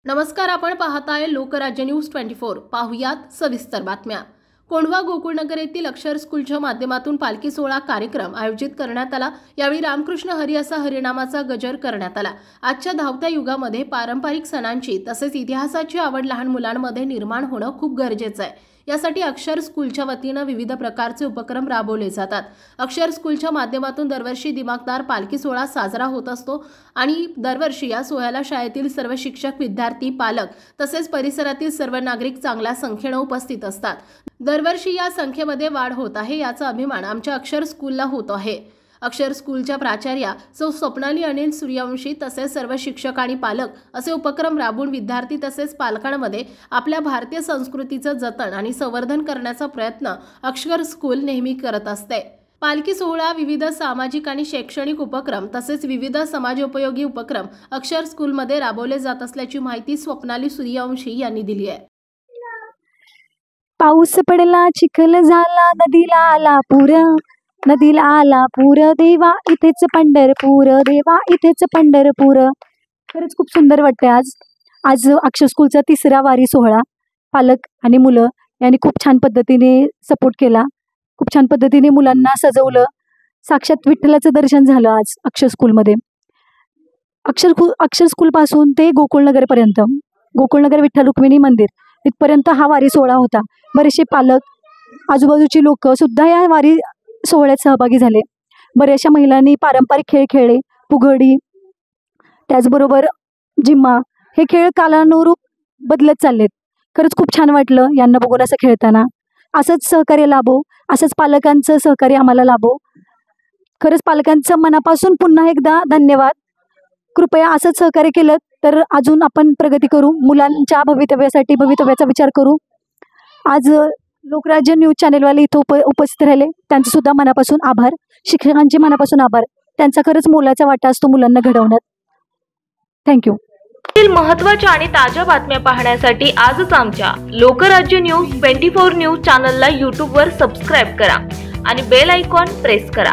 नमस्कार, आपण पाहताय लोकराज्य न्यूज 24। पाहुयात सविस्तर बातम्या। कोंढवा गोकुळनगर येथील अक्षर स्कूलच्या माध्यमातून पालखी सोहळा कार्यक्रम आयोजित करण्यात आला। यावेळी रामकृष्ण हरी असा हरिनामाचा गजर करण्यात आला। आजच्या धावत्या युगामध्ये पारंपरिक सणांची तसेच इतिहासाची आवड लहान मुलांमध्ये निर्माण होणं खूप गरजेचं आहे। यासाठी अक्षर स्कूलच्या वतीने विविध प्रकारचे उपक्रम राबवले जातात। अक्षर स्कूलच्या माध्यमातून दरवर्षी दिमागदार पालखी सोहळा साजरा होत असतो आणि दरवर्षी या सोहळ्याला शाळेतील सर्व शिक्षक, विद्यार्थी, पालक तसेच परिसरातील सर्व नागरिक चांगल्या संख्येने उपस्थित असतात। दरवर्षी या संख्येमध्ये वाढ होत आहे, याचा अभिमान आमच्या अक्षर स्कूलला होतो आहे। अक्षर स्कूलच्या प्राचार्या सौ स्वप्नाली अनिल सूर्यवंशी तसेच सर्व शिक्षक आणि पालक असे उपक्रम राबवून विद्यार्थी तसेच पालकांमध्ये आपल्या भारतीय संस्कृतीचं जतन आणि संवर्धन करण्याचा प्रयत्न अक्षर स्कूल नेहमी करत असते। पालखी सोहळा, विविध सामाजिक आणि शैक्षणिक उपक्रम तसेच विविध समाजोपयोगी उपक्रम अक्षर स्कूलमध्ये राबवले जात असल्याची माहिती स्वप्नाली सूर्यवंशी यांनी दिली आहे। पाऊस पडला, चिखल झाला, नदीला आला पूर, नदीला आला पूर, देवा इथेच पंढरपूर, देवा इथेच पंढरपूर। खरंच खूप सुंदर वाटते। आज अक्षर स्कूलचा तिसरा वारी सोहळा पालक आणि मुलं यांनी खूप छान पद्धतीने सपोर्ट केला। खूप छान पद्धतीने मुलांना सजवलं। साक्षात विठ्ठलाचं दर्शन झालं आज अक्षर स्कूलमध्ये। अक्षर स्कूल पासून ते गोकुळनगर पर्यंत, गोकुळनगर विठ्ठल रुक्मिणी मंदिर इथपर्यंत हा वारी सोहळा होता। बरेचसे पालक, आजूबाजूची लोक सुद्धा या वारी सोहळ्यात सहभागी झाले। बऱ्याचशा महिलांनी पारंपरिक खेळ खेळले, फुगडी, त्याचबरोबर जिम्मा, हे खेळ कालानुरूप बदलत चाललेत। खरंच खूप छान वाटलं यांना बघून असं खेळताना। असंच सहकार्य लाभो, असंच पालकांचं सहकार्य आम्हाला लाभो। खरंच पालकांचं मनापासून पुन्हा एकदा धन्यवाद। कृपया असंच सहकार्य केलं तर अजून आपण प्रगती करू, मुलांच्या भवितव्याचा विचार करू। आज लोकराज्य न्यूज चॅनेलवाले इथं उपस्थित राहिले, त्यांचे सुद्धा मनापासून आभार। शिक्षकांचे मनापासून आभार, त्यांचा खरंच मोलाचा वाटा असतो मुलांना घडवण्यात। थँक्यू। महत्त्वाच्या आणि ताज्या बातम्या पाहण्यासाठी आजच आमच्या लोकराज्य न्यूज 24 न्यूज चॅनलला YouTube वर सबस्क्राईब करा आणि बेल आयकॉन प्रेस करा।